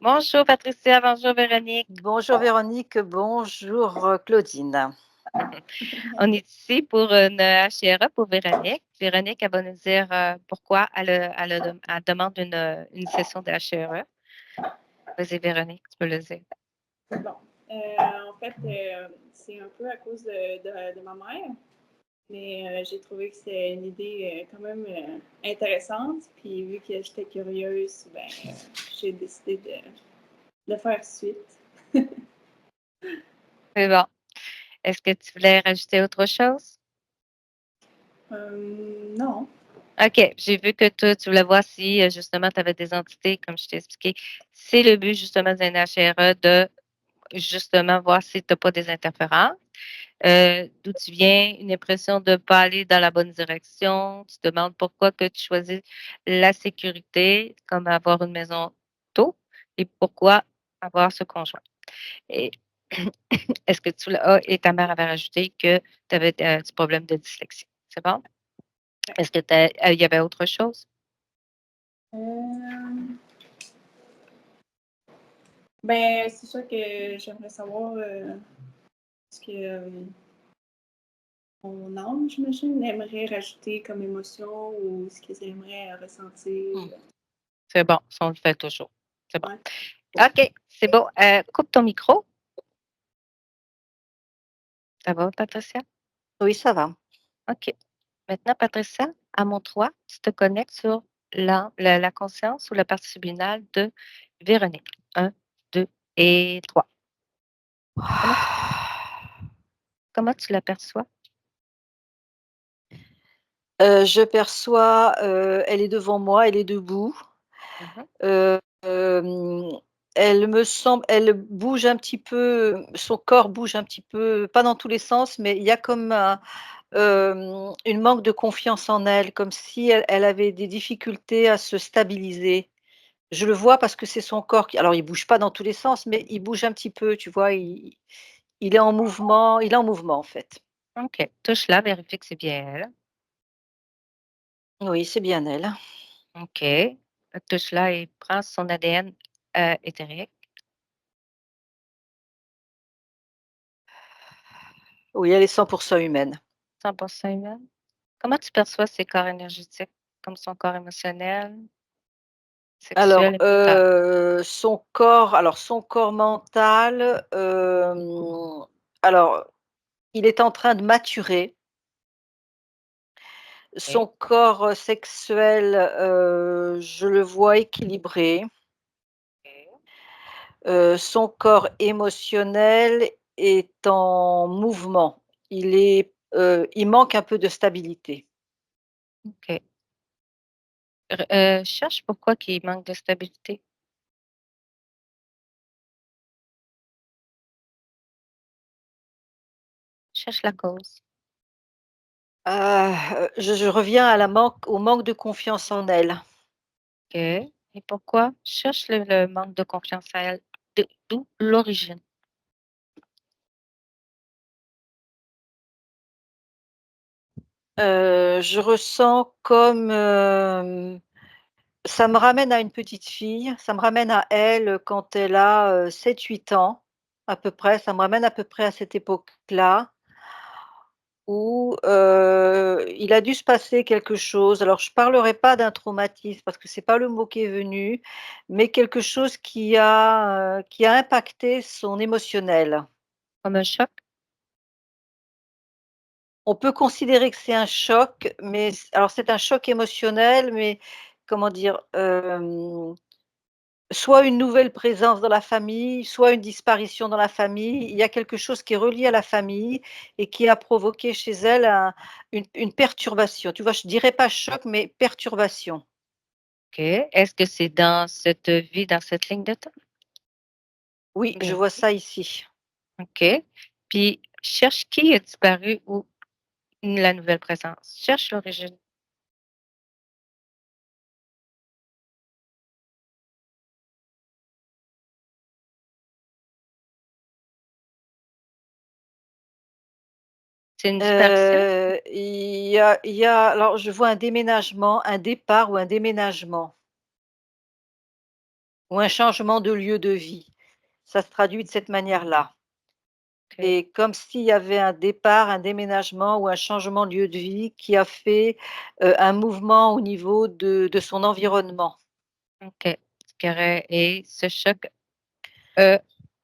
Bonjour Patricia, bonjour Véronique. Bonjour Véronique, bonjour Claudine. On est ici pour une HRE pour Véronique. Véronique, elle va nous dire pourquoi elle demande une session de HRE. Vas-y Véronique, tu peux le dire. Bon. En fait, c'est un peu à cause de ma mère, mais j'ai trouvé que c'était une idée quand même intéressante. Puis vu que j'étais curieuse, ben, j'ai décidé de faire suite. C'est bon. Est-ce que tu voulais rajouter autre chose? Non. OK. J'ai vu que toi, tu voulais voir si justement tu avais des entités, comme je t'ai expliqué. C'est le but justement d'un HRE de justement voir si tu n'as pas des interférences. D'où tu viens, une impression de ne pas aller dans la bonne direction. Tu te demandes pourquoi que tu choisis la sécurité, comme avoir une maison tôt, et pourquoi avoir ce conjoint. Et est-ce que tu l'as, et ta mère avait rajouté que tu avais du problème de dyslexie. C'est bon? Est-ce que il y avait autre chose? Euh, Ben, c'est sûr que j'aimerais savoir ce que mon âme, j'imagine, aimerait rajouter comme émotion ou ce qu'ils aimeraient ressentir. C'est bon, ça on le fait toujours. C'est bon. Ouais. OK, c'est bon. Coupe ton micro. Ça va, Patricia? Oui, ça va. OK. Maintenant, Patricia, à mon 3, tu te connectes sur la conscience ou la partie subliminale de Véronique. Un, 2 et 3. Comment, comment tu l'aperçois? Je perçois, elle est devant moi, elle est debout. Mhm. Hem, elle bouge un petit peu, son corps bouge un petit peu, pas dans tous les sens, mais il y a comme une manque de confiance en elle, comme si elle avait des difficultés à se stabiliser. Je le vois parce que c'est son corps qui, alors il bouge pas dans tous les sens, mais il bouge un petit peu, tu vois? Il est en mouvement, en fait. OK. Touche-la, vérifie que c'est bien elle. Oui, c'est bien elle. OK. Touche-la et prends son ADN éthérique. Oui, elle est 100% humaine. 100% humaine. Comment tu perçois ses corps énergétiques, comme son corps émotionnel, Alors, sexuel et mental? son corps mental, alors, il est en train de maturer. Son OK. corps, sexuel, je le vois équilibré. OK. Son corps émotionnel est en mouvement. Il manque un peu de stabilité. OK. Cherche pourquoi qu'il manque de stabilité. Cherche la cause. Je reviens au manque de confiance en elle. OK. Et pourquoi? Cherche le manque de confiance à elle. D'où l'origine. Je ressens comme, ça me ramène à une petite fille, ça me ramène à elle, quand elle a, 7-8 ans, à peu près. Ça me ramène à peu près à cette époque-là où, il a dû se passer quelque chose. Alors je parlerai pas d'un traumatisme parce que c'est pas le mot qui est venu, mais quelque chose qui a impacté son émotionnel. Comme un choc? On peut considérer que c'est un choc, mais alors c'est un choc émotionnel, mais comment dire? Soit une nouvelle présence dans la famille, soit une disparition dans la famille. Il y a quelque chose qui est relié à la famille et qui a provoqué chez elle une perturbation. Tu vois? Je dirais pas choc, mais perturbation. OK. Est-ce que c'est dans cette vie, dans cette ligne de temps? Oui, je Bien vois dit. ça ici. OK. Puis cherche qui a disparu ou la nouvelle présence. Cherche l'origine. C'est une disparition? Alors je vois un déménagement, un départ ou un déménagement. ou un changement de lieu de vie. Ça se traduit de cette manière-là. OK, Et comme s'il y avait un départ, un déménagement ou un changement de lieu de vie qui a fait, un mouvement au niveau de son environnement. OK. Et ce choc, heu,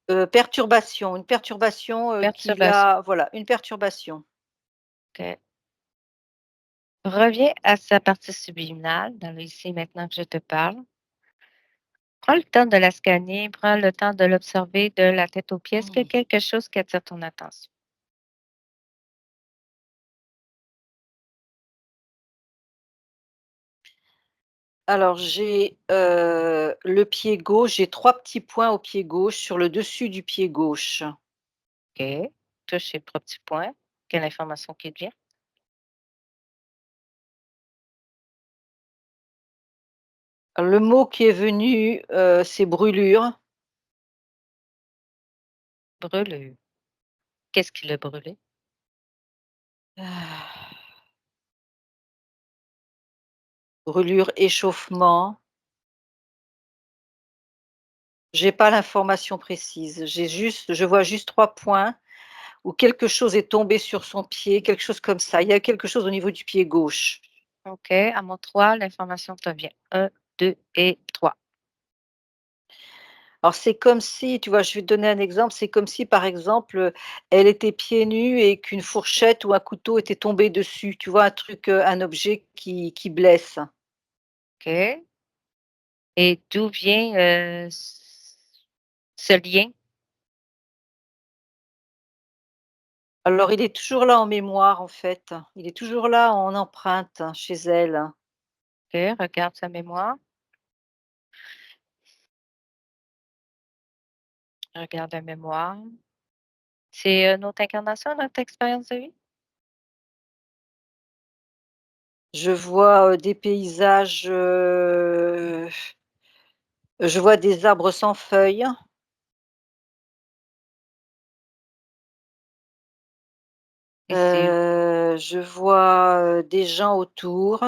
Une perturbation, qu'il perturbation. a voilà, une perturbation. OK. Reviens à sa partie subliminale, dans le ici et maintenant que je te parle. Prends le temps de la scanner, prends le temps de l'observer de la tête aux pieds. Est-ce qu'il y a Mmh. quelque chose qui attire ton attention? Alors j'ai, le pied gauche, j'ai 3 petits points au pied gauche, sur le dessus du pied gauche. OK. Touche les 3 petits points. Quelle information qui te vient? Le mot qui est venu, c'est brûlure. Brûlure. Qu'est-ce qui l'a brûlé? Ah, brûlure, échauffement. J'ai pas l'information précise. Je vois juste 3 points où quelque chose est tombé sur son pied, quelque chose comme ça. Il y a quelque chose au niveau du pied gauche. OK. À mon 3, l'information te vient. 1, 2 et 3. Alors c'est comme si, tu vois, je vais te donner un exemple, c'est comme si par exemple, elle était pieds nus et qu'une fourchette ou un couteau était tombé dessus, tu vois? Un truc, un objet qui blesse. OK. Et d'où vient, ce lien? Alors il est toujours là en mémoire en fait, il est toujours là en empreinte chez elle. OK, regarde sa mémoire, regarde la mémoire. C'est, notre incarnation, notre expérience de vie? Je vois, des paysages, je vois des arbres sans feuilles, Et c'est où? je vois, des gens autour,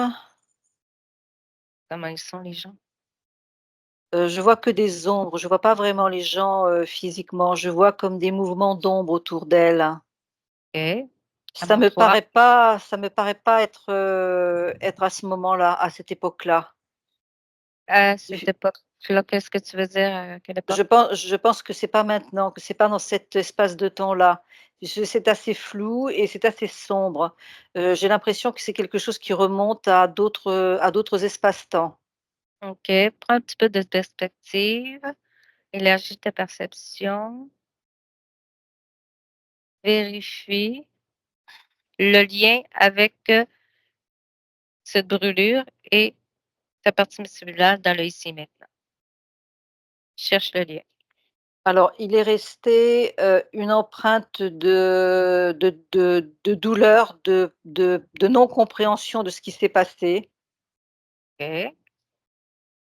Comment ils sont les gens? je vois que des ombres, je vois pas vraiment les gens, physiquement, je vois comme des mouvements d'ombre autour d'elle. OK. À mon 3. Ça me paraît pas être, être à ce moment-là, à cette époque-là. À cette époque-là, qu'est-ce que tu veux dire, à quelle époque? Je pense que c'est pas maintenant, que c'est pas dans cet espace de temps-là. Je C'est assez flou et c'est assez sombre. J'ai l'impression que c'est quelque chose qui remonte à d'autres espaces-temps. OK, prends un petit peu de perspective, élargis ta perception, vérifie le lien avec, cette brûlure et ta partie cellulaire dans le ici et maintenant. Cherche le lien. Alors, il est resté, une empreinte de douleur, de non-compréhension de ce qui s'est passé. OK.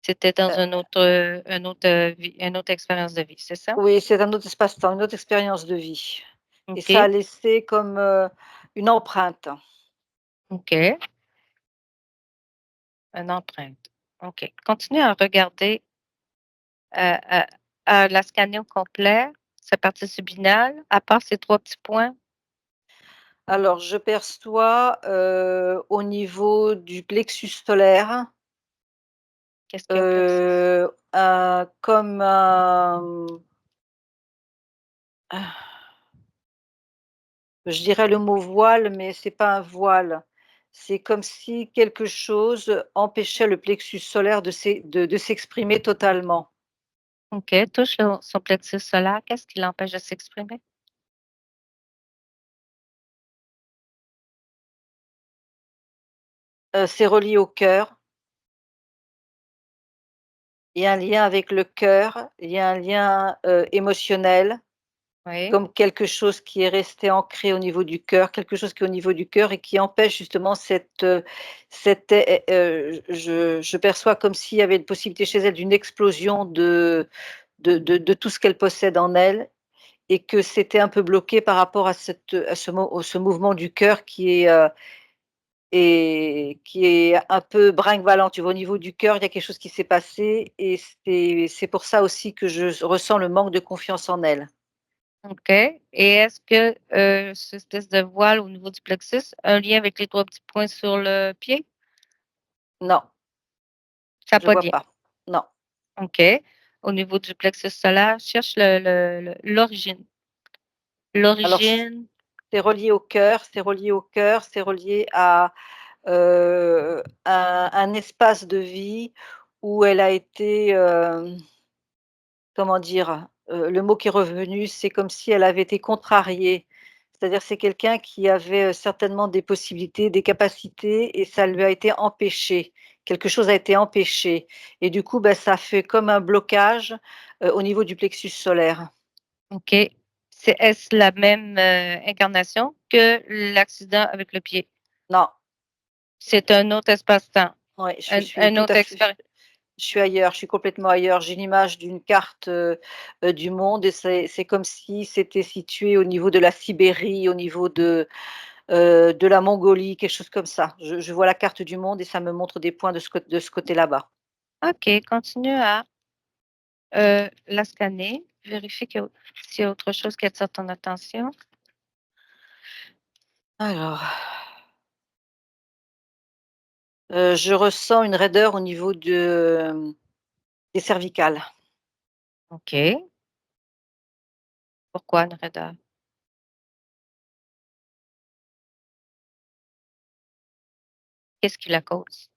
C'était dans Heu, une autre expérience de vie, c'est ça? oui, c'est un autre espace-temps, une autre expérience de vie et ça a OK, laissé comme, une empreinte. OK, une empreinte. OK. Continue à regarder, à la scanner au complet, sa partie subliminale, à part ces 3 petits points, Alors, je perçois, au niveau du plexus solaire, qu'est-ce qu'il y a au plexus? comme un, je dirais le mot voile, mais c'est pas un voile. C'est comme si quelque chose empêchait le plexus solaire de s'exprimer totalement. OK, touche son plexus solaire, qu'est-ce qui l'empêche de s'exprimer? C'est relié au cœur. Il y a un lien avec le cœur, il y a un lien, émotionnel. Oui, Comme quelque chose qui est resté ancré au niveau du cœur, quelque chose qui est au niveau du cœur et qui empêche justement je perçois comme s'il y avait une possibilité chez elle d'une explosion de tout ce qu'elle possède en elle et que c'était un peu bloqué par rapport à ce mouvement du cœur et qui est un peu brinque-ballant, tu vois? Au niveau du cœur, il y a quelque chose qui s'est passé et c'est pour ça aussi que je ressens le manque de confiance en elle. OK. Et est-ce que, cette espèce de voile au niveau du plexus a un lien avec les 3 petits points sur le pied? Non, Ça a je pas de vois lien? pas. Non. OK. Au niveau du plexus solaire, cherche le l'origine. Alors L'origine, c'est relié au cœur, c'est relié au cœur, c'est relié à, un espace de vie où elle a été, comment dire? Le mot qui est revenu, c'est comme si elle avait été contrariée. C'est-à-dire, c'est quelqu'un qui avait, certainement des possibilités, des capacités et ça lui a été empêché. Quelque chose a été empêché et du coup, bah, ça fait comme un blocage, au niveau du plexus solaire. OK. Est-ce la même, incarnation que l'accident avec le pied? Non, C'est un autre espace-temps, ouais, suis un tout à autre fait expérience. je suis ailleurs, je suis complètement ailleurs. J'ai une image d'une carte, du monde et c'est comme si c'était situé au niveau de la Sibérie, au niveau de la Mongolie, quelque chose comme ça. Je vois la carte du monde et ça me montre des points de ce côté là-bas. OK, continue à, la scanner. Vérifie s'il y a autre chose qui attire ton attention. Alors, je ressens une raideur au niveau des cervicales. OK. Pourquoi une raideur? Qu'est-ce qui la cause?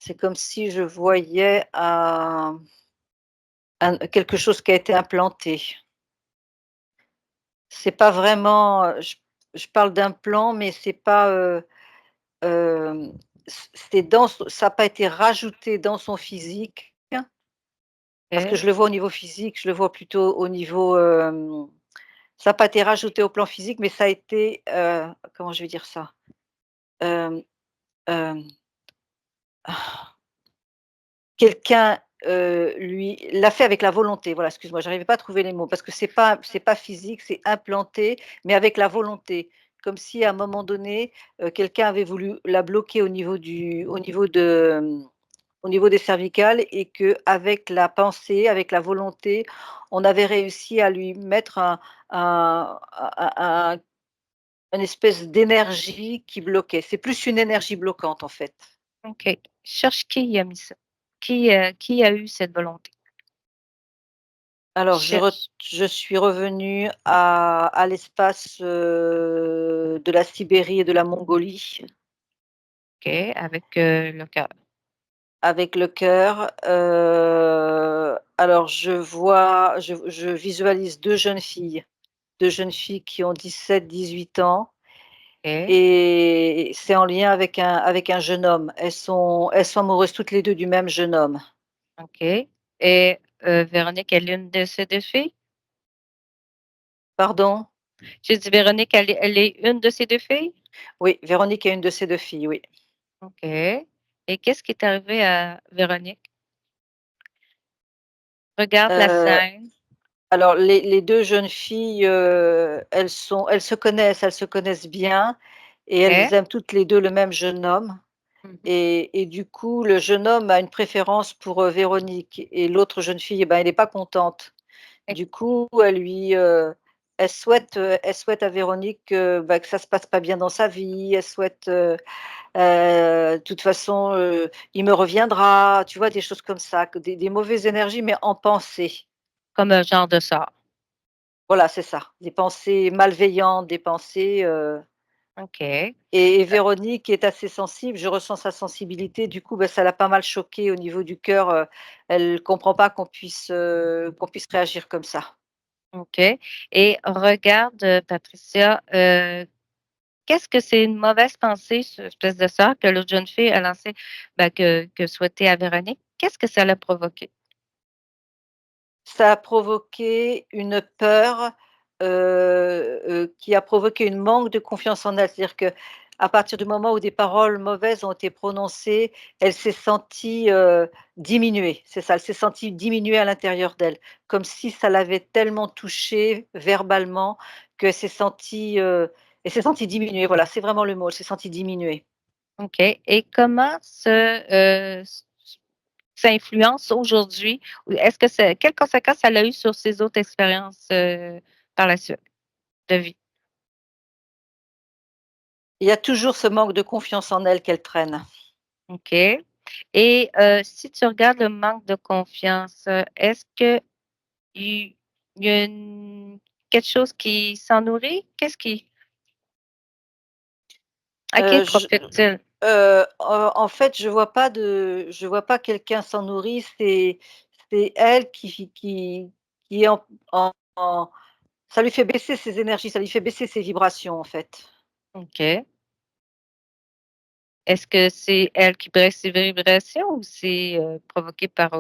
C'est comme si je voyais quelque chose qui a été implanté. C'est pas vraiment, je parle d'implant, mais c'est pas, hem, c'est dans son ça a pas été rajouté dans son physique, parce que OK. je le vois au niveau physique, je le vois plutôt au niveau, ça a pas été rajouté au plan physique, mais ça a été, comment je vais dire ça? Hem, hem, quelqu'un, lui l'a fait avec la volonté, voilà, excuse-moi, j'arrivais pas à trouver les mots parce que c'est pas physique, c'est implanté, mais avec la volonté. Comme si à un moment donné, quelqu'un avait voulu la bloquer au niveau des cervicales et qu'avec la pensée, avec la volonté, on avait réussi à lui mettre un une espèce d'énergie qui bloquait. C'est plus une énergie bloquante, en fait. OK. Cherche qui a mis ça. Qui a eu cette volonté? Alors Cherche. je suis revenue à l'espace, de la Sibérie et de la Mongolie OK, avec, le cœur. avec le cœur. Alors je visualise 2 jeunes filles qui ont 17, 18 ans OK, et c'est en lien avec un jeune homme. Elles sont amoureuses toutes les 2 du même jeune homme. OK. Et Véronique est l'une de ces 2 filles? Pardon? J'ai dit Véronique, elle est une de ces 2 filles? Oui, Véronique est une de ces 2 filles, oui. OK. Et qu'est-ce qui est arrivé à Véronique? Regarde la Heu scène. Alors les 2 jeunes filles, elles se connaissent bien et elles OK. aiment toutes les 2 le même jeune homme Mmh. et du coup, le jeune homme a une préférence pour, Véronique et l'autre jeune fille, eh ben, elle est pas contente. Et Du coup, elle souhaite à Véronique, bah, que ça se passe pas bien dans sa vie. Elle souhaite, de toute façon, il me reviendra, tu vois? Des choses comme ça, que des mauvaises énergies mais en pensée. comme un genre de sort. Voilà, c'est ça. Des pensées malveillantes, des pensées, OK. et Véronique est assez sensible, je ressens sa sensibilité, du coup, bah, ça l'a pas mal choquée au niveau du cœur, elle comprend pas qu'on puisse réagir comme ça. OK. Et regarde, Patricia, qu'est-ce que c'est une mauvaise pensée, cette espèce de sort que l'autre jeune fille a lancée, que souhaitait à Véronique? Qu'est-ce que ça l'a provoqué? Ça a provoqué une peur, qui a provoqué une manque de confiance en elle. C'est-à-dire qu'à partir du moment où des paroles mauvaises ont été prononcées, elle s'est sentie, diminuée. C'est ça, elle s'est sentie diminuée à l'intérieur d'elle, comme si ça l'avait tellement touchée verbalement qu'elle s'est sentie, et s'est sentie diminuée, voilà, c'est vraiment le mot, elle s'est sentie diminuée. OK et comment ça influence aujourd'hui ou est-ce que c'est quelles conséquences ça a eu sur ses autres expériences, par la suite de vie? Il y a toujours ce manque de confiance en elle qu'elle traîne. OK et si tu regardes le manque de confiance, est-ce que il y a une quelque chose qui s'en nourrit? Qu'est-ce qui à qui Je profite-t-il? en fait, je vois pas quelqu'un s'en nourrir, c'est elle qui est en ça lui fait baisser ses énergies, ça lui fait baisser ses vibrations, en fait. OK. Est-ce que c'est elle qui baisse ses vibrations ou c'est, provoqué par,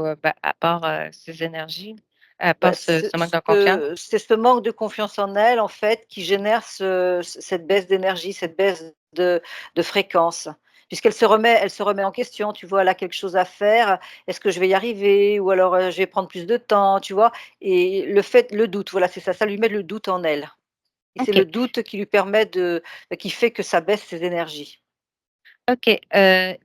à part, ses énergies, à Bah, part ce manque de confiance? c'est ce manque de confiance en elle, en fait, qui génère cette baisse d'énergie, cette baisse de fréquence. Puisqu'elle elle se remet en question, tu vois? Elle a quelque chose à faire. Est-ce que je vais y arriver? Ou alors, je vais prendre plus de temps, tu vois? Et le doute, voilà, c'est ça, ça lui met le doute en elle. Et c'est le OK, doute qui lui permet qui fait que ça baisse ses énergies. OK,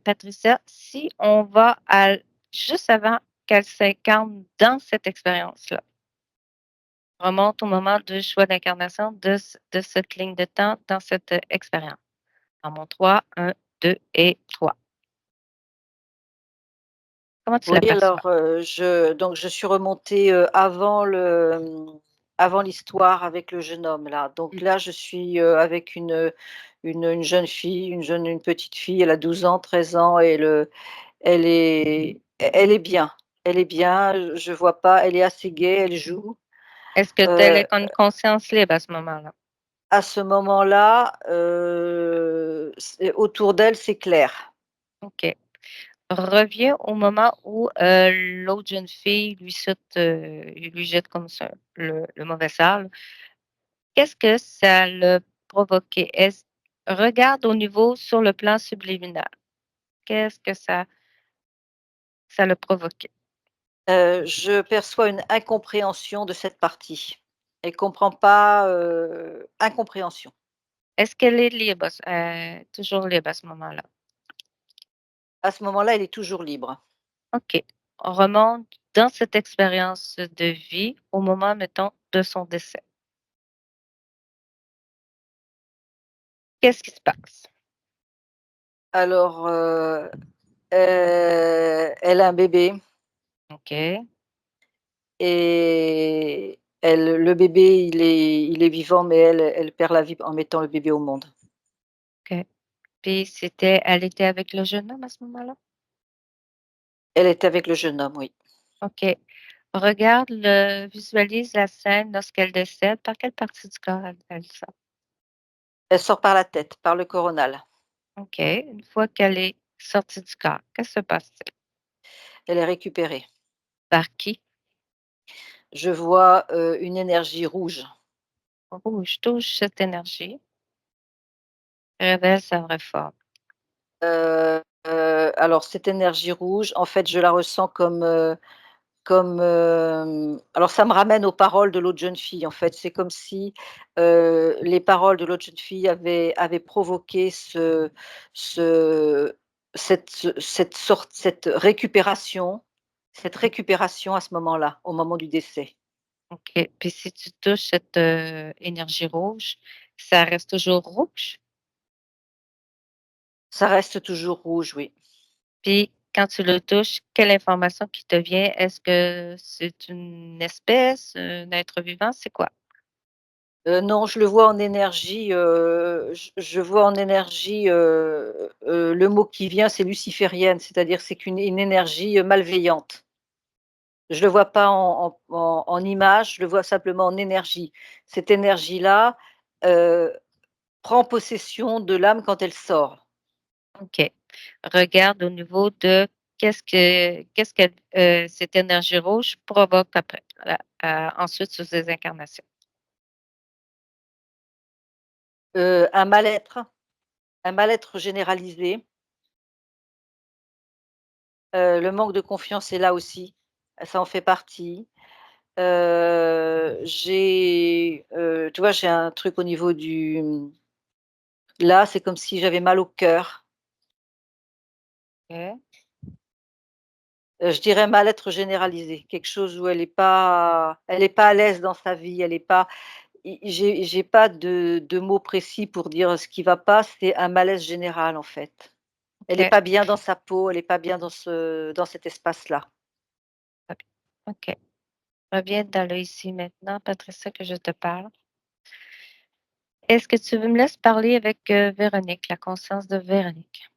Patricia, si on va à juste avant qu'elle s'incarne dans cette expérience-là, remonte au moment du choix d'incarnation de cette ligne de temps dans cette, expérience. En mon 3, 1, 2 et 3. Comment tu Oui, l'aperçois? alors, je suis remontée, avant l'histoire avec le jeune homme là. Mmh. Donc là, je suis, avec une jeune fille, une petite fille, elle a 12 ans, 13 ans et elle est bien. Elle est bien, je vois pas, elle est assez gaie, elle joue. Est-ce que tu Heu, es une conscience libre à ce moment-là? à ce moment-là, c'est autour d'elle, c'est clair. OK. Reviens au moment où, l'autre jeune fille lui jette comme ça le mauvais sort. Qu'est-ce que ça l'a provoqué? Regarde au niveau sur le plan subliminal. Qu'est-ce que ça l'a provoqué? Je perçois une incompréhension de cette partie. Elle comprend pas, incompréhension. Est-ce qu'elle est libre toujours libre à ce moment-là? À ce moment-là, elle est toujours libre. OK. On remonte dans cette expérience de vie au moment, mettons, de son décès. Qu'est-ce qui se passe? Alors, elle a un bébé OK, et le bébé, il est vivant, mais elle perd la vie en mettant le bébé au monde. OK. Puis elle était avec le jeune homme à ce moment-là? Elle est avec le jeune homme, oui. OK. Visualise la scène lorsqu'elle décède. Par quelle partie du corps elle sort? Elle sort par la tête, par le coronal. OK. Une fois qu'elle est sortie du corps, qu'est-ce qui se passe-t-il? Elle est récupérée. Par qui? Je vois, une énergie rouge. Rouge, touche cette énergie, révèle sa vraie forme. Alors cette énergie rouge, en fait, je la ressens alors ça me ramène aux paroles de l'autre jeune fille, en fait. C'est comme si, les paroles de l'autre jeune fille avaient provoqué ce cette récupération à ce moment-là, au moment du décès. OK. Puis si tu touches cette, énergie rouge, ça reste toujours rouge? Ça reste toujours rouge, oui. Puis quand tu le touches, quelle information qui te vient? Est-ce que c'est une espèce, un être vivant? C'est quoi? Non, je le vois en énergie, je vois en énergie, le mot qui vient, c'est luciférienne, c'est-à-dire c'est une énergie, malveillante. Je le vois pas en image, je le vois simplement en énergie. Cette énergie-là, heu, prend possession de l'âme quand elle sort. OK. Regarde au niveau de qu'est-ce que, cette énergie rouge provoque après, ensuite sur ces incarnations. Un un mal-être généralisé, le manque de confiance est là aussi, ça en fait partie. Tu vois, j'ai un truc au niveau Là, c'est comme si j'avais mal au cœur. OK. Je dirais mal-être généralisé, quelque chose où elle est pas à l'aise dans sa vie, elle est pas i j'ai pas de mots précis pour dire ce qui va pas, c'est un malaise général, en fait. Elle est OK. pas bien dans sa peau, elle est pas bien dans cet espace-là. OK. OK. Reviens dans le ici maintenant, Patricia, que je te parle. Est-ce que tu veux me laisses parler avec, Véronique, la conscience de Véronique?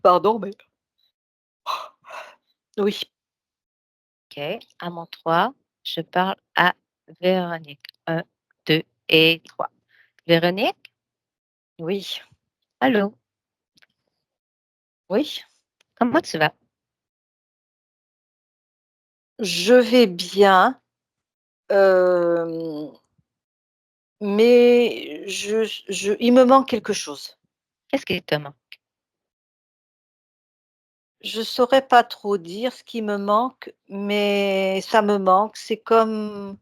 Pardon, mais oui, OK. À mon 3, je parle à Véronique. 1, 2 et 3. Véronique? oui, Allô? oui. Comment tu vas? Je vais bien, hem, mais il me manque quelque chose. Qu'est-ce qui te manque? Je saurais pas trop dire ce qui me manque, mais ça me manque. C'est comme,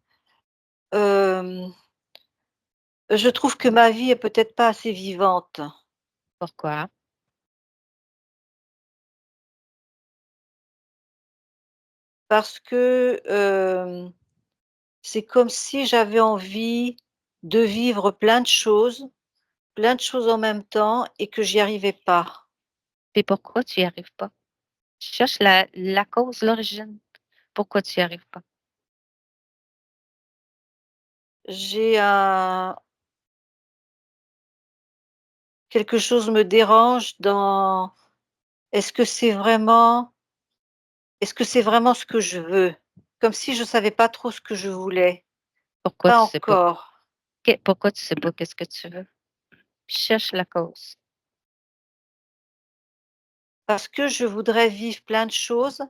hem, je trouve que ma vie est peut-être pas assez vivante Pourquoi? parce que, c'est comme si j'avais envie de vivre plein de choses en même temps et que j'y arrivais pas. Et pourquoi tu y arrives pas? Cherche la cause, l'origine. Pourquoi tu y arrives pas? J'ai un quelque chose me dérange dans est-ce que c'est vraiment ce que je veux? Comme si je savais pas trop ce que je voulais. Pourquoi Pas tu sais pas? encore, Pourquoi tu sais pas qu'est-ce que tu veux? Cherche la cause. parce que je voudrais vivre plein de choses,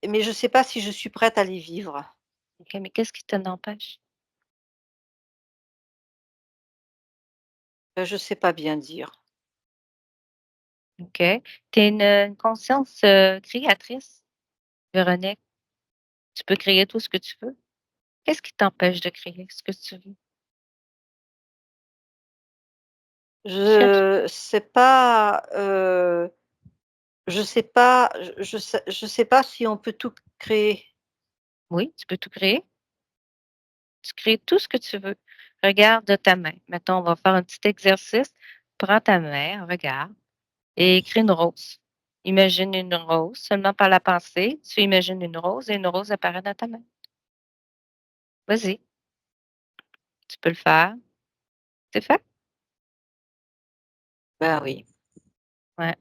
mais je sais pas si je suis prête à les vivre. OK, mais qu'est-ce qui t'en empêche? Je sais pas bien dire. OK. Tu es une conscience, créatrice, Véronique. Tu peux créer tout ce que tu veux. Qu'est-ce qui t'empêche de créer ce que tu veux? Cherche. Je sais pas, je sais pas si on peut tout créer. Oui, tu peux tout créer. Tu crées tout ce que tu veux. Regarde ta main. Mettons, on va faire un petit exercice. Prends ta main, regarde et écris une rose. Imagine une rose seulement par la pensée. Tu imagines une rose et une rose apparaît dans ta main. Vas-y, tu peux le faire. C'est fait? Ben oui. Ouais.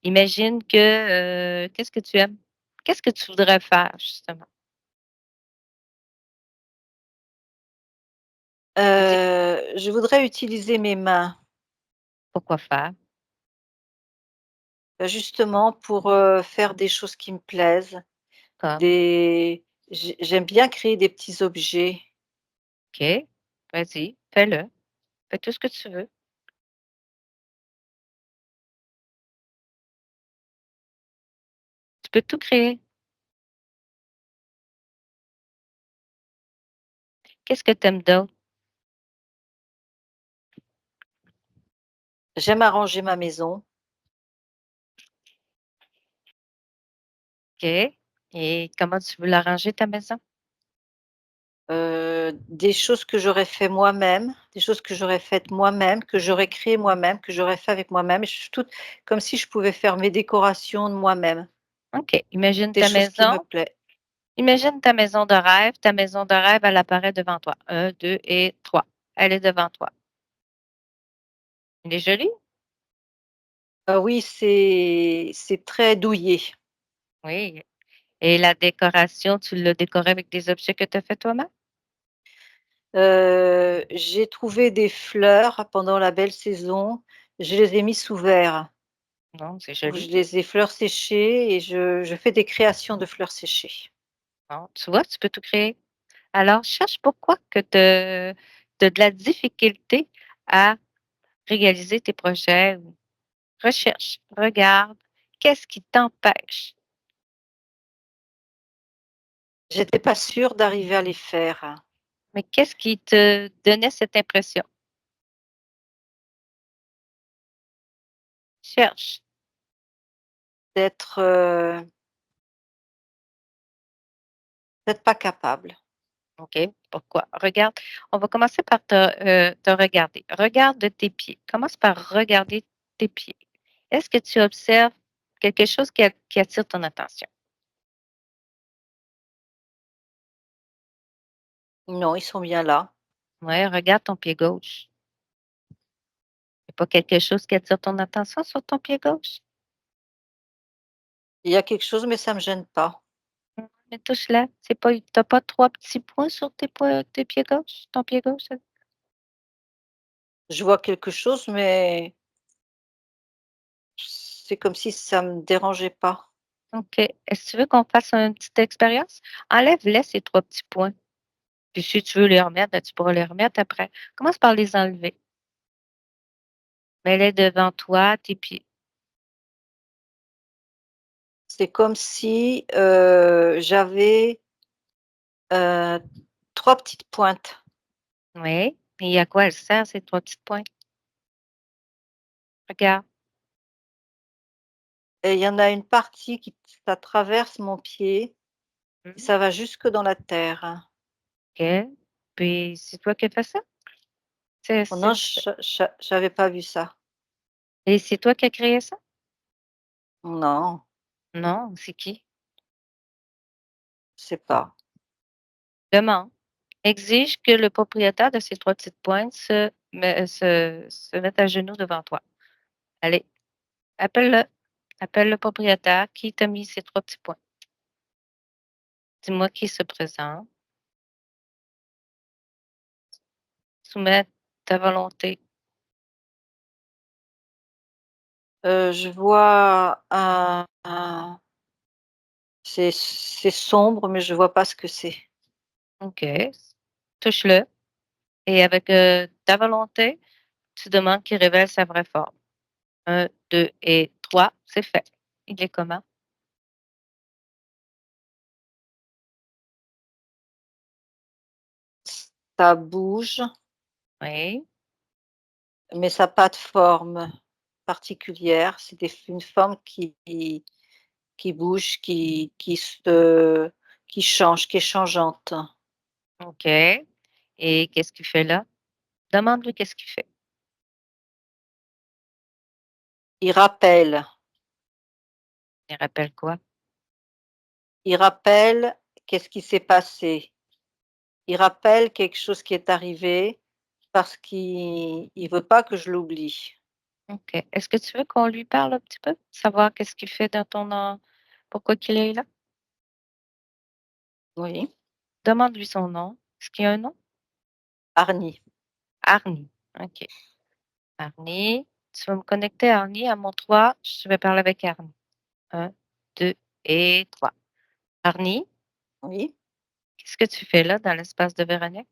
Imagine que, qu'est-ce que tu aimes? Qu'est-ce que tu voudrais faire justement? Dis Je voudrais utiliser mes mains, pourquoi faire? justement pour, faire des choses qui me plaisent, Comme? j'aime bien créer des petits objets. OK, vas-y, fais-le. Fais tout ce que tu veux. Tu peux tout créer. Qu'est-ce que tu aimes d'autre? J'aime arranger ma maison, OK. Et comment tu veux l'arranger ta maison? des choses que j'aurais fait moi-même, des choses que j'aurais faites moi-même, que j'aurais créées moi-même, que j'aurais fait avec moi-même. Je suis toute comme si je pouvais faire mes décorations de moi-même, OK. Imagine des ta choses qui me maison. plaisent. Imagine ta maison de rêve. Ta maison de rêve, elle apparaît devant toi. 1, 2 et 3. Elle est devant toi. Elle est jolie? Oui, c'est très douillet. Oui. Et la décoration, tu l'as décorée avec des objets que tu as fait toi-même? J'ai trouvé des fleurs pendant la belle saison, je les ai mis sous verre. Non, c'est Donc je joli. les ai fleurs séchées et je fais des créations de fleurs séchées. Bon, tu vois, tu peux tout créer. Alors, cherche pourquoi que tu as de la difficulté à réaliser tes projets ou recherche, regarde, qu'est-ce qui t'empêche? J'étais pas sûre d'arriver à les faire. Mais qu'est-ce qui te donnait cette impression? Cherche. D'être, d'être pas capable. OK. Pourquoi? Regarde, on va commencer par te regarder. Regarde tes pieds. Commence par regarder tes pieds. Est-ce que tu observes quelque chose qui attire ton attention? Non, ils sont bien là. Ouais, regarde ton pied gauche. Il y a pas quelque chose qui attire ton attention sur ton pied gauche? Il y a quelque chose, mais ça me gêne pas. Mais touche-la. C'est pas, t'as pas 3 petits points sur tes pieds gauche? Ton pied gauche? Je vois quelque chose, mais c'est comme si ça me dérangeait pas. OK. Est-ce que tu veux qu'on fasse une petite expérience? Enlève-les ces 3 petits points. Puis si tu veux les remettre, ben, tu pourras les remettre après. Commence par les enlever. Mets-les devant toi, tes pieds. C'est comme si, j'avais, heu, 3 petites pointes Oui. Et à quoi elles servent ces 3 petites pointes? Regarde. et il y en a une partie qui ça traverse mon pied et Mmh. ça va jusque dans la terre. OK. Puis c'est toi qui as fait ça? C'est Oh non, c'est j'avais pas vu ça. et c'est toi qui as créé ça? Non, Non, c'est qui? je sais pas. Demande. Exige que le propriétaire de ces 3 petites pointes se mette à genoux devant toi. Allez, appelle-le. Appelle le propriétaire qui t'a mis ces 3 petits points. Dis-moi qui se présente. Soumets ta volonté. Je vois un c'est sombre, mais je vois pas ce que c'est. OK. Touche-le et avec, ta volonté, tu demandes qu'il révèle sa vraie forme. 1, 2 et 3, c'est fait. Il est comment? Ça bouge, Oui, mais ça a pas de forme particulière. C'est une forme qui bouge, qui change, qui est changeante. OK. Et qu'est-ce qu'il fait là? Demande-lui qu'est-ce qu'il fait. Il rappelle Il rappelle quoi? il rappelle qu'est-ce qui s'est passé. Il rappelle quelque chose qui est arrivé parce qu'il veut pas que je l'oublie. OK. Est-ce que tu veux qu'on lui parle un petit peu? Savoir qu'est-ce qu'il fait dans ton pourquoi qu'il est là? Oui, Demande-lui son nom. Est-ce qu'il y a un nom? Arnie. Arnie. OK. Arnie. Tu vas me connecter à Arnie à mon 3. Je vais parler avec Arnie. 1, 2 et 3. Arnie, Oui, qu'est-ce que tu fais là dans l'espace de Véronique?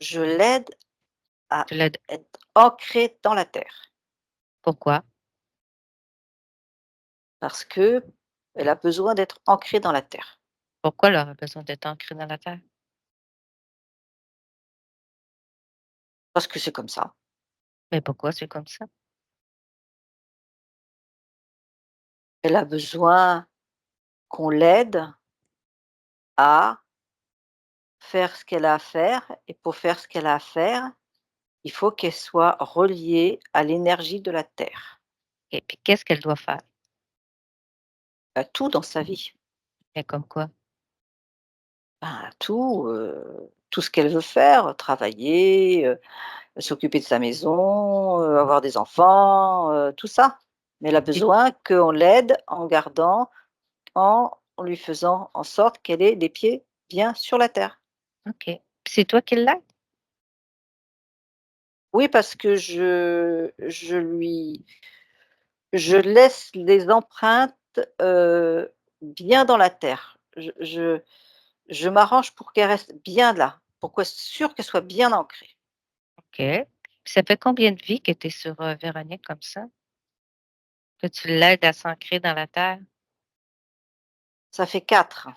je l'aide à Tu l'aides. être ancrée dans la terre Pourquoi? parce qu'elle a besoin d'être ancrée dans la terre. Pourquoi elle aurait besoin d'être ancrée dans la terre? Parce que c'est comme ça. Mais pourquoi c'est comme ça? Elle a besoin qu'on l'aide à faire ce qu'elle a à faire et pour faire ce qu'elle a à faire, il faut qu'elle soit reliée à l'énergie de la terre, Et puis qu'est-ce qu'elle doit faire? à tout dans sa vie. Mais comme quoi? Ben, tout ce qu'elle veut faire, travailler, s'occuper de sa maison, avoir des enfants, tout ça. Mais elle a Et besoin qu'on l'aide en lui faisant en sorte qu'elle ait les pieds bien sur la terre. OK. Puis c'est toi qui l'aides? Oui, parce que je laisse les empreintes, bien dans la terre. Je m'arrange pour qu'elles restent bien là, pour qu'elle sûr qu'elles soient bien ancrées. OK. Puis ça fait combien de vies que tu es sur, Véronique comme ça? Que tu l'aides à s'ancrer dans la terre? Ça fait 4.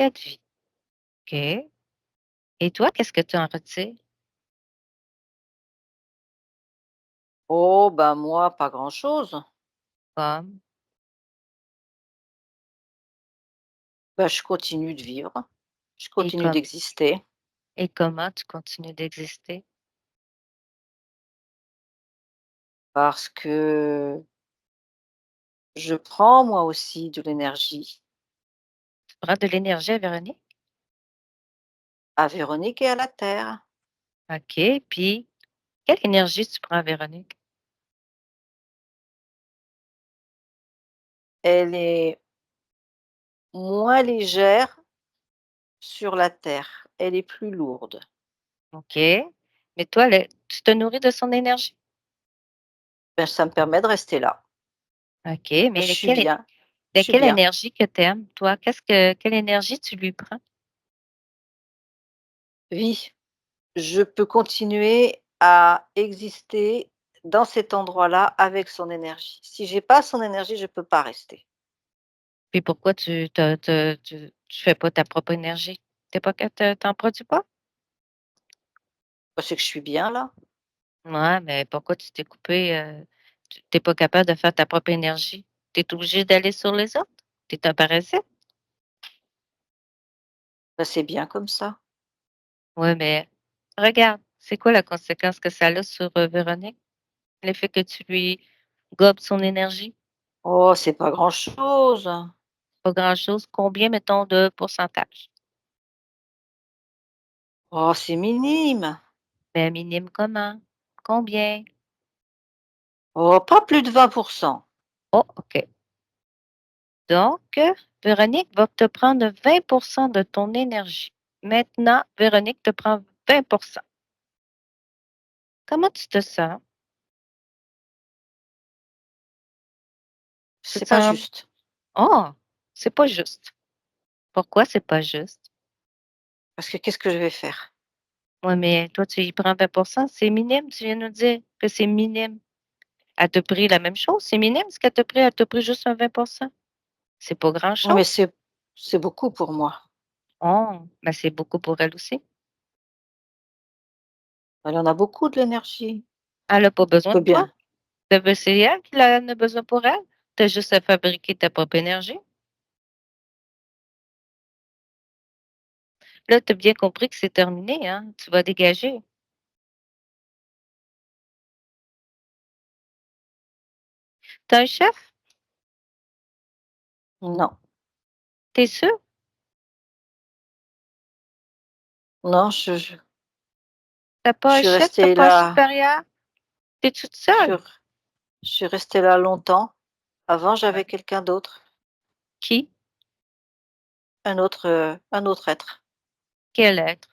4 vies. OK. Et toi, qu'est-ce que tu en retires? Oh, ben, moi, pas grand-chose. Comme Bah, je continue de vivre, je et continue comme d'exister et comment tu continues d'exister? parce que je prends moi aussi de l'énergie Tu prends de l'énergie à Véronique? à Véronique et à la terre. OK, puis quelle énergie tu prends à Véronique? Elle est moins légère sur la terre, elle est plus lourde. OK. Mais toi, le tu te nourris de son énergie? Ben, ça me permet de rester là. OK, Je mais suis bien, je suis quelle bien. énergie que tu aimes, toi? Quelle énergie tu lui prends? Oui, je peux continuer à exister dans cet endroit-là avec son énergie. Si j'ai pas son énergie, je peux pas rester. Puis pourquoi tu fais pas ta propre énergie? Tu es pas que tu en produis pas? Parce que je suis bien là. Ouais, mais pourquoi tu t'es coupé, tu es pas capable de faire ta propre énergie? Tu es obligé d'aller sur les autres? Tu es un parasite? Ben, c'est bien comme ça. Ouais, mais regarde, c'est quoi la conséquence que ça a sur, Véronique? Le fait que tu lui gobes son énergie? Oh, c'est pas grand-chose. Pas grand-chose. Combien, mettons, de pourcentage? Oh, c'est minime. Ben, minime comment? Combien? Oh, pas plus de 20%. Oh, OK. Donc, Véronique va te prendre 20 de ton énergie. Maintenant, Véronique te prend 20. Comment tu te sens? Tu C'est te pas sens juste. oh, c'est pas juste. Pourquoi c'est pas juste? Parce que qu'est-ce que je vais faire? Oui, mais toi, tu y prends 20, c'est minime, tu viens de nous dire que c'est minime. Elle t'a pris la même chose, c'est minime ce qu'elle t'a pris, elle t'a pris juste un 20. C'est pas Oui, mais grand-chose. c'est beaucoup pour moi. Oh, mais c'est beaucoup pour elle aussi. Elle en a beaucoup de l'énergie. Elle a pas Je besoin peux de toi. bien. C'est elle qui en a besoin pour elle. Tu as juste à fabriquer ta propre énergie. Là, tu as bien compris que c'est terminé, hein? Tu vas dégager. Tu as un chef? Non, Tu es sûre? non, Tu je pas un suis chef, tu restée pas un là, supérieur? Tu es toute je suis, seule? je suis restée là longtemps. Avant, Ouais. j'avais quelqu'un d'autre, Qui? un autre être, Quel être?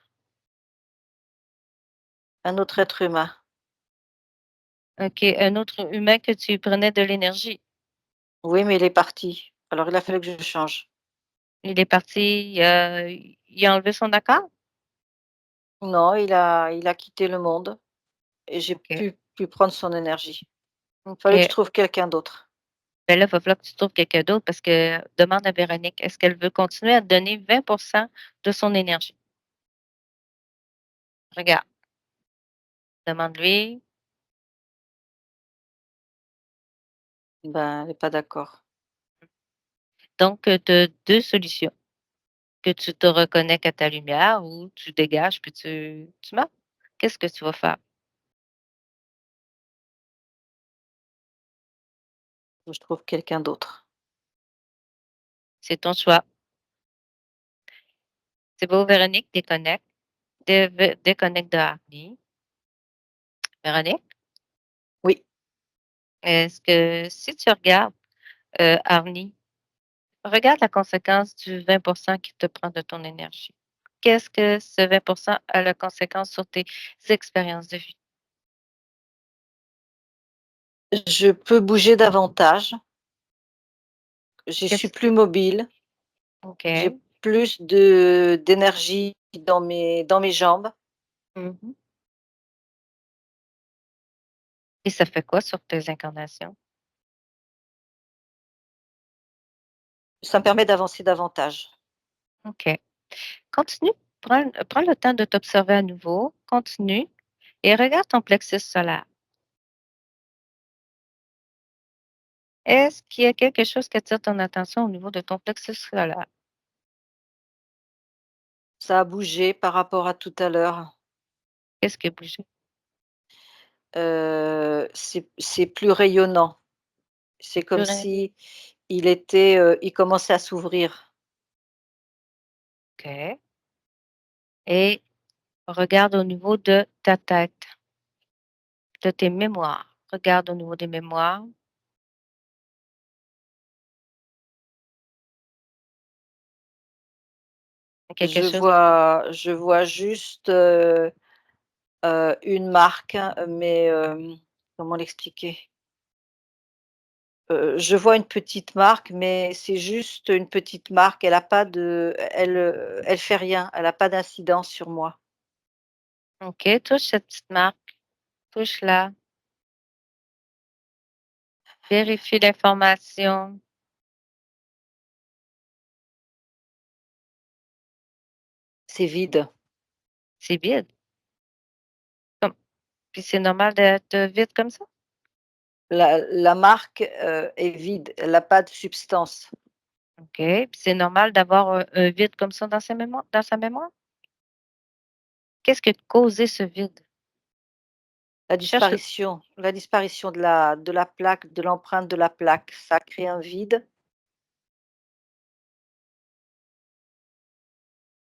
un autre être humain. OK, un autre humain que tu prenais de l'énergie. Oui, mais il est parti. Alors il a fallu que je change. Il est parti, il a enlevé son accord? Non, il a quitté le monde et j'ai OK, pu prendre son énergie. Il fallait que je OK. trouve quelqu'un d'autre. Ben là, il va falloir que tu trouves quelqu'un d'autre parce que demande à Véronique, est-ce qu'elle veut continuer à te donner 20 de son énergie? Regarde, demande-lui. Ben, elle est pas d'accord. Donc, tu as 2 solutions, que tu te reconnectes à ta lumière ou tu dégages puis tu meurs. Qu'est-ce que tu vas faire? Faut que je trouve quelqu'un d'autre. C'est ton choix. C'est beau, Véronique, déconnecte. Déconnecte de Hardy. Véronique, Oui, est-ce que si tu regardes, Hardy, regarde la conséquence du 20 qui te prend de ton énergie. Qu'est-ce que ce 20 a la conséquence sur tes expériences de vie? je peux bouger davantage. Je suis Qu'est-ce plus mobile. J'ai OK. plus de d'énergie dans mes jambes. Mmh. Et ça fait quoi sur tes incarnations? Ça me permet d'avancer davantage. OK. Continue, prends le temps de t'observer à nouveau, continue et regarde ton plexus solaire. Est-ce qu'il y a quelque chose qui attire ton attention au niveau de ton plexus solaire? Ça a bougé par rapport à tout à l'heure. Qu'est-ce qui a bougé? C'est plus rayonnant. C'est comme Plus rien. si il commençait à s'ouvrir. OK. Et regarde au niveau de ta tête, de tes mémoires. Regarde au niveau des mémoires. Quelque chose Je vois juste, une marque, hein, mais, comment l'expliquer? Je vois une petite marque, mais c'est juste une petite marque. Elle fait rien, elle a pas d'incidence sur moi. OK, touche cette petite marque, touche-la, vérifie l'information. C'est vide. C'est vide. Comme puis c'est normal d'être vide comme ça? La marque, est vide, elle a pas de substance. OK, puis c'est normal d'avoir un vide comme ça dans sa mémoire? Qu'est-ce qui a causé ce vide? Cherche le La disparition de la plaque, de l'empreinte de la plaque, ça crée un vide.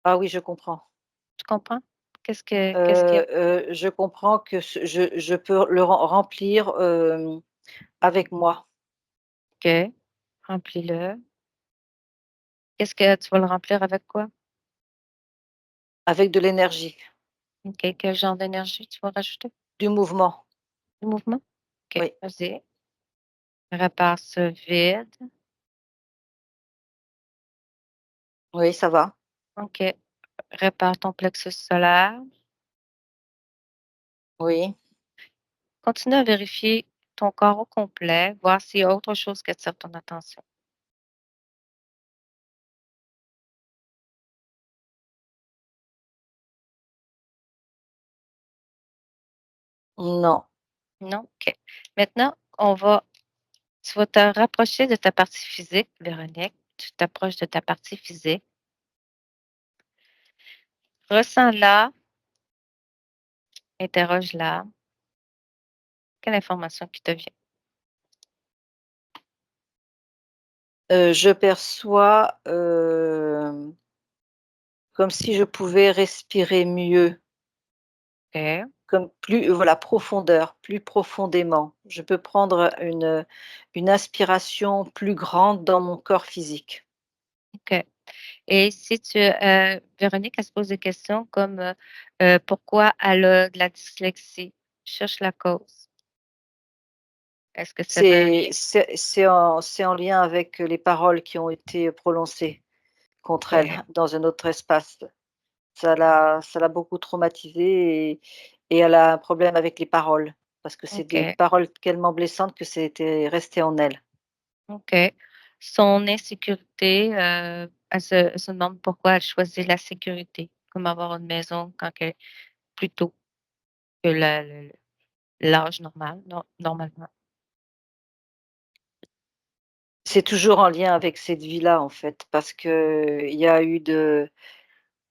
Ah oui, je comprends. Tu comprends? Qu'est-ce qu'il y a? Je comprends que je peux le remplir, avec moi, OK, remplis-le. Qu'est-ce que tu vas le remplir avec quoi? avec de l'énergie, OK, quel genre d'énergie tu vas rajouter? du mouvement. Du mouvement? OK, Oui, vas-y, répare ce vide. oui, ça va. OK, répare ton plexus solaire. Oui. Continue à vérifier ton corps au complet, voir s'il y a autre chose qui attire ton attention. Non. Non? OK. Maintenant, tu vas te rapprocher de ta partie physique, Véronique. Tu t'approches de ta partie physique. Ressens-la, interroge-la. Quelle information qui te vient? Je perçois, comme si je pouvais respirer mieux, OK, comme plus voilà, profondeur, plus profondément. Je peux prendre une inspiration plus grande dans mon corps physique. OK. Et si Véronique, elle se pose des questions comme, pourquoi elle a de la dyslexie? Cherche la cause. Est-ce que ça avait un lien? C'est en lien avec les paroles qui ont été prononcées contre elle OK, dans un autre espace. Ça l'a beaucoup traumatisée et elle a un problème avec les paroles, parce que c'est des OK, paroles tellement blessantes que c'était resté en elle. OK. Son insécurité, elle se demande pourquoi elle choisit la sécurité, comme avoir une maison quand elle plus tôt que la le l'âge normal, normalement. C'est toujours en lien avec cette vie-là, en fait, parce qu'il y a eu de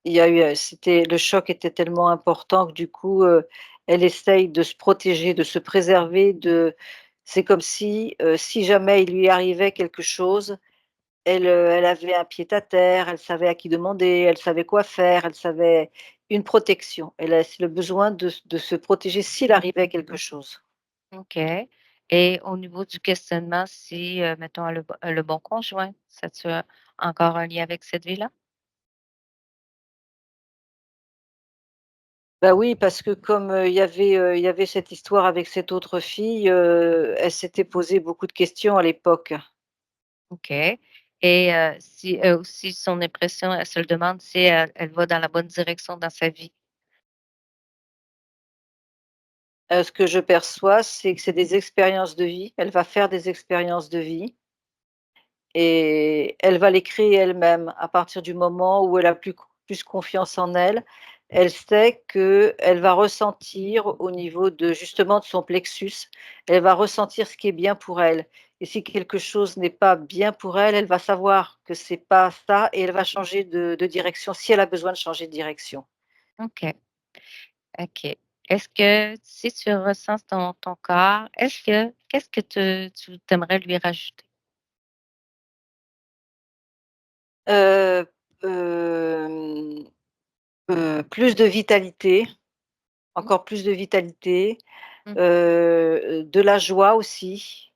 il y a eu, c'était le choc était tellement important que du coup, elle essaye de se protéger, de se préserver de c'est comme si, si jamais il lui arrivait quelque chose, elle avait un pied à terre, elle savait à qui demander, elle savait quoi faire, elle savait une protection. Elle a le besoin de se protéger s'il arrivait quelque chose. OK. Et au niveau du questionnement, si, mettons, elle a le bon conjoint, ça tu as encore un lien avec cette vie-là? Bah oui, parce que comme, il y avait cette histoire avec cette autre fille, elle s'était posé beaucoup de questions à l'époque. OK. Et si aussi son impression, elle se le demande si elle va dans la bonne direction dans sa vie. Ce que je perçois, c'est que c'est des expériences de vie. Elle va faire des expériences de vie et elle va les créer elle-même à partir du moment où elle a plus plus confiance en elle. Elle sait qu'elle va ressentir au niveau de justement de son plexus, elle va ressentir ce qui est bien pour elle et si quelque chose n'est pas bien pour elle, elle va savoir que c'est pas ça et elle va changer de direction si elle a besoin de changer de direction. OK, OK. Est-ce que si tu ressens dans ton corps, qu'est-ce que tu aimerais lui rajouter? Heu, hem, plus de vitalité, Mmh, encore plus de vitalité, mmh, de la joie aussi,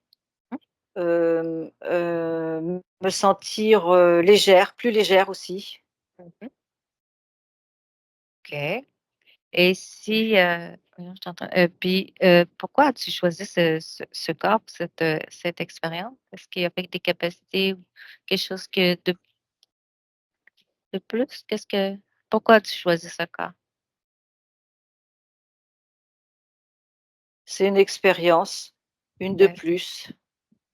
mmh, me sentir, légère, plus légère aussi. mmh. OK. Et si, voyons, je t'entends, puis, pourquoi as-tu choisi ce corps pour cette expérience? Est-ce qu'il y avait des capacités ou quelque chose de plus? Pourquoi as-tu choisi ce corps? C'est une expérience, une de OK, plus.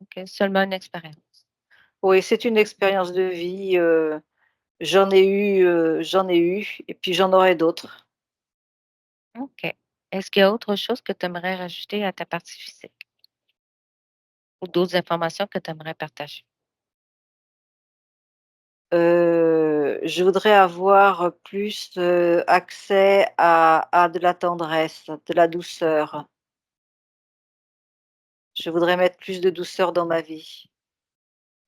OK, seulement une expérience. Oui, c'est une expérience de vie, j'en ai eu et puis j'en aurai d'autres. OK. Est-ce qu'il y a autre chose que tu aimerais rajouter à ta partie physique ou d'autres informations que tu aimerais partager? Je voudrais avoir plus, accès à de la tendresse, de la douceur. Je voudrais mettre plus de douceur dans ma vie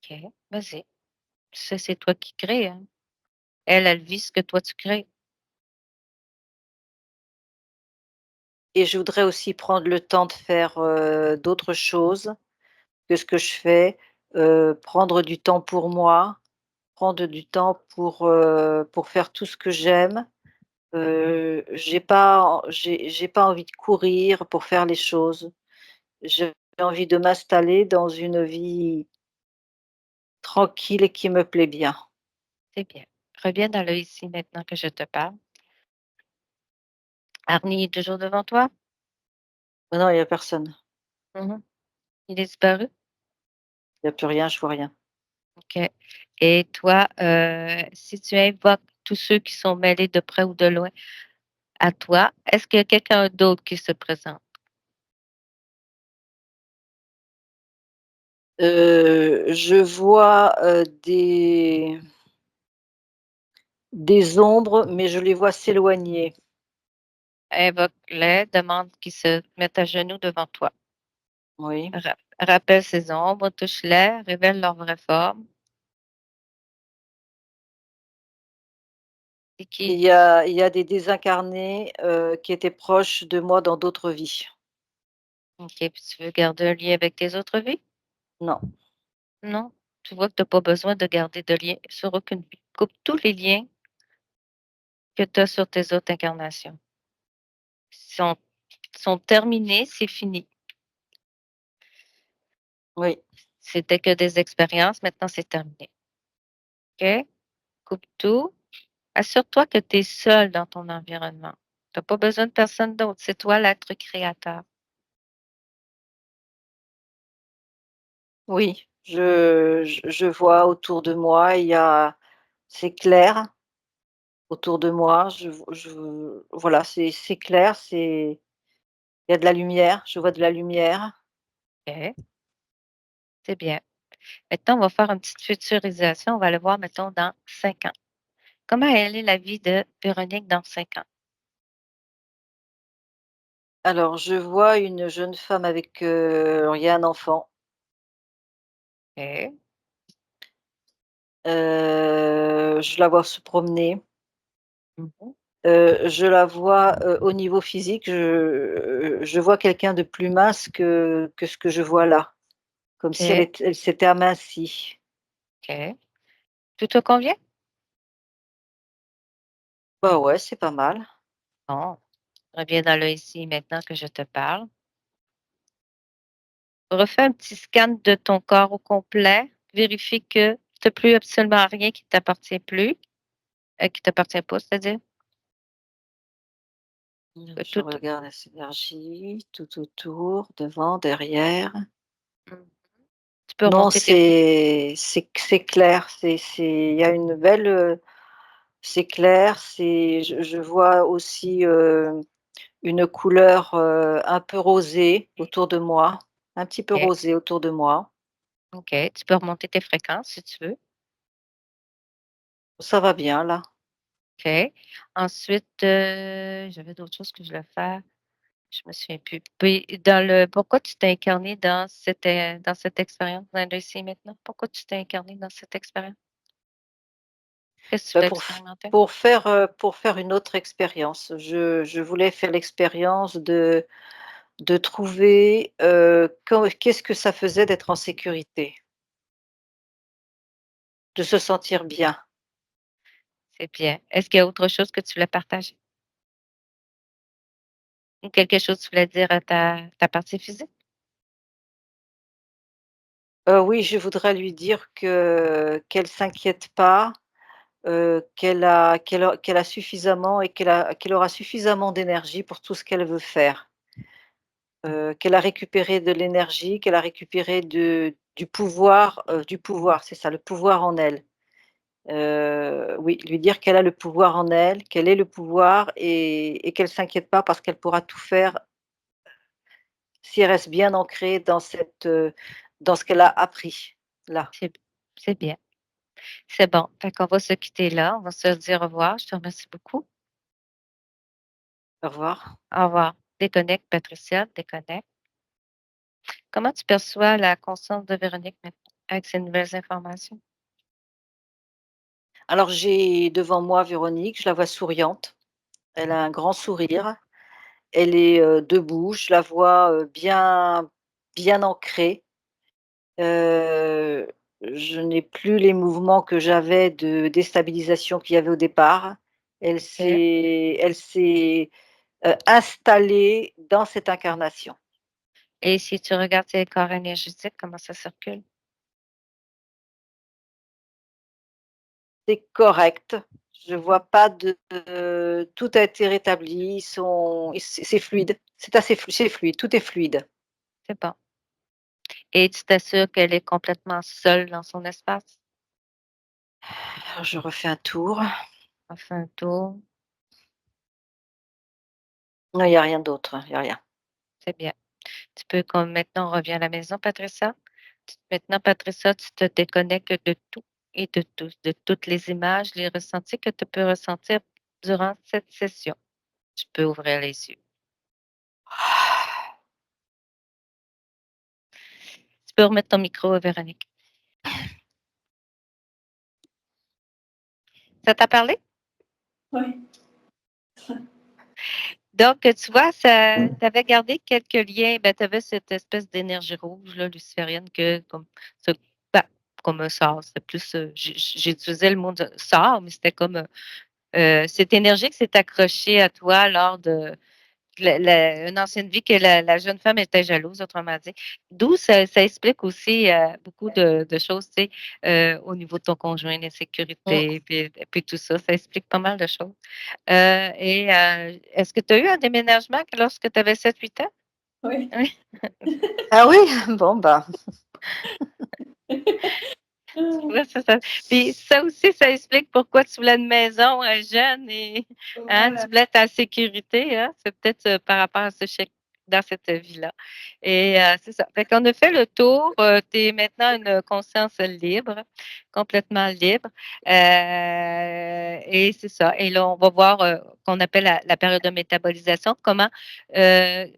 OK, vas-y. Ça, c'est toi qui crées, hein. Elle vit ce que toi tu crées. et je voudrais aussi prendre le temps de faire, d'autres choses que ce que je fais, prendre du temps pour moi, prendre du temps pour faire tout ce que j'aime. J'ai pas envie de courir pour faire les choses. J'ai envie de m'installer dans une vie tranquille et qui me plaît bien. C'est bien. Reviens dans le ici maintenant que je te parle. Arnie est toujours devant toi? Non, il y a personne. Mmh. Il est disparu? Il y a plus rien, je vois rien. OK. Et toi, si tu invoques tous ceux qui sont mêlés de près ou de loin à toi, est-ce qu'il y a quelqu'un d'autre qui se présente? Je vois, des ombres, mais je les vois s'éloigner. Invoque-les, demande qu'ils se mettent à genoux devant toi. Oui. Rappelle ces ombres, touche-les, révèle leur vraie forme. C'est qui? Il y a des désincarnés, qui étaient proches de moi dans d'autres vies. OK, puis tu veux garder un lien avec tes autres vies? Non, Non? Tu vois que tu as pas besoin de garder de lien sur aucune vie. Coupe tous les liens que tu as sur tes autres incarnations. Sont sont terminés, c'est fini. oui, C'était que des expériences, maintenant c'est terminé. OK? Coupe tout. Assure-toi que tu es seul dans ton environnement. Tu as pas besoin de personne d'autre, c'est toi l'être créateur. oui, je vois autour de moi, il y a c'est clair autour de moi, voilà, c'est clair, il y a de la lumière, je vois de la lumière. OK, c'est bien. Maintenant, on va faire une petite futurisation. On va le voir, mettons, dans 5 ans. Comment elle est la vie de Véronique dans 5 ans? Alors je vois une jeune femme avec, alors il y a un enfant, OK. je la vois se promener. Mmh. Je la vois, au niveau physique, je vois quelqu'un de plus mince que ce que je vois là, comme si OK, elle s'était amincie. OK. Tout te convient? Bah, ouais, c'est pas mal. Bon, reviens dans le ici et maintenant que je te parle. Refais un petit scan de ton corps au complet. Vérifie que tu as plus absolument rien qui t'appartient plus, qui t'appartient pas, c'est-à-dire que Je tout. regarde les énergies tout autour, devant, derrière. Mmh. Tu peux Non, remonter tes c'est clair, c'est il y a une belle, C'est clair, je vois aussi, une couleur, un peu rosée autour de moi, un petit peu OK. rosée autour de moi. OK. Tu peux remonter tes fréquences si tu veux. Ça va bien là. OK. Ensuite, j'avais d'autres choses que je voulais faire. Je me souviens plus. Puis pourquoi tu t'es incarné dans cette expérience, dans le ici et maintenant? Pourquoi tu t'es incarné dans cette expérience? Qu'est-ce que tu Bah, voulais expérimenter? pour faire une autre expérience. Je voulais faire l'expérience de trouver, qu'est-ce que ça faisait d'être en sécurité, de se sentir bien. C'est bien. Est-ce qu'il y a autre chose que tu voulais partager? Ou quelque chose que tu voulais dire à ta partie physique? Oui, je voudrais lui dire qu'elle s'inquiète pas, qu'elle a suffisamment et qu'elle aura suffisamment d'énergie pour tout ce qu'elle veut faire. Qu'elle a récupéré de l'énergie, qu'elle a récupéré du pouvoir, c'est ça, le pouvoir en elle. Oui, lui dire qu'elle a le pouvoir en elle, qu'elle ait le pouvoir et qu'elle s'inquiète pas parce qu'elle pourra tout faire si elle reste bien ancrée dans ce qu'elle a appris, là. C'est c'est bien. C'est bon. Fait qu'on va se quitter là. On va se dire au revoir. Je te remercie beaucoup. Au revoir. Au revoir. Déconnecte, Patricia, déconnecte. Comment tu perçois la conscience de Véronique maintenant avec ces nouvelles informations? Alors j'ai devant moi Véronique, je la vois souriante, elle a un grand sourire, elle est, debout, je la vois, bien ancrée. Heu, je n'ai plus les mouvements que j'avais de déstabilisation qu'il y avait au départ. OK. Elle s'est, installée dans cette incarnation. Et si tu regardes tes corps énergétiques, comment ça circule? C'est correct, je vois pas de tout a été rétabli, c'est fluide, c'est fluide, tout est fluide. C'est bon. Et tu t'assures qu'elle est complètement seule dans son espace? Alors je refais un tour. On fait un tour, Non, il y a rien d'autre, il y a rien. c'est bien. Tu peux comme maintenant, on revient à la maison, Patricia. Maintenant, Patricia, tu te déconnectes de tout et de tous, de toutes les images, les ressentis que tu peux ressentir durant cette session. Tu peux ouvrir les yeux. Tu peux remettre ton micro, Véronique. Ça t'a parlé? Oui. Donc, tu vois, ça tu avais gardé quelques liens, ben, tu avais cette espèce d'énergie rouge là, luciférienne que comme ce bah, comme un sort, c'était plus, j'utilisais le mot de sort, mais c'était comme, cette énergie qui s'est accrochée à toi lors de une ancienne vie que la jeune femme était jalouse, autrement dit. D'où ça explique aussi, beaucoup de choses, tu sais, au niveau de ton conjoint, Mmh. l'insécurité, puis tout ça. Ça explique pas mal de choses. Est-ce que tu as eu un déménagement lorsque tu avais 7-8 ans? Oui. Oui, Ah oui? Bon, bah, ouais, puis ça aussi, ça explique pourquoi tu voulais une maison, jeune et hein, Voilà. tu voulais ta sécurité, hein? C'est peut-être, par rapport à ce chèque dans cette vie-là et c'est ça. Fait qu'on a fait le tour, tu es maintenant une conscience libre, complètement libre, et c'est ça et là, on va voir, qu'on appelle la période de métabolisation, comment, elle,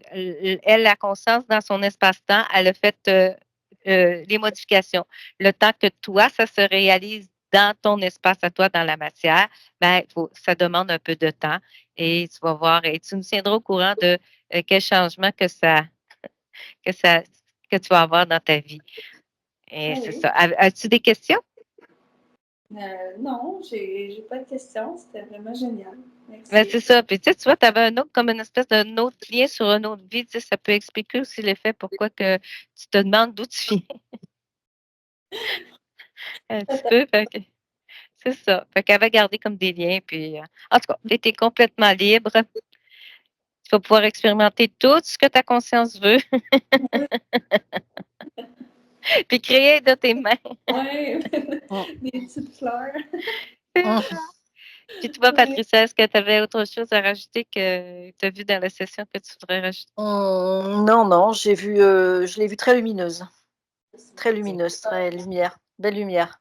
la conscience dans son espace-temps, elle a fait, les modifications. Le temps que toi, ça se réalise dans ton espace à toi, dans la matière, ben, ça demande un peu de temps et tu vas voir et tu me tiendras au courant de quel changement que ça, que tu vas avoir dans ta vie. Et Ah c'est oui. ça. As-tu des questions? Non, j'ai pas de questions. C'était vraiment génial. Ben, Merci. c'est ça. Puis, tu sais, tu vois, tu avais un autre, comme une espèce d'un autre lien sur une autre vie. Tu sais, ça peut expliquer aussi l'effet pourquoi que tu te demandes d'où tu viens un petit peu. Fait que c'est ça. Fait qu'elle va garder comme des liens. Puis, en tout cas, tu étais complètement libre. Tu vas pouvoir expérimenter tout ce que ta conscience veut, puis créer de tes mains. Ouais, mmh, des petites fleurs. C'est mmh. ça. Puis toi, Oui. Patricia, est-ce que tu avais autre chose à rajouter que tu as vu dans la session que tu voudrais rajouter? Non, je l'ai vue très lumineuse, très lumière, belle lumière.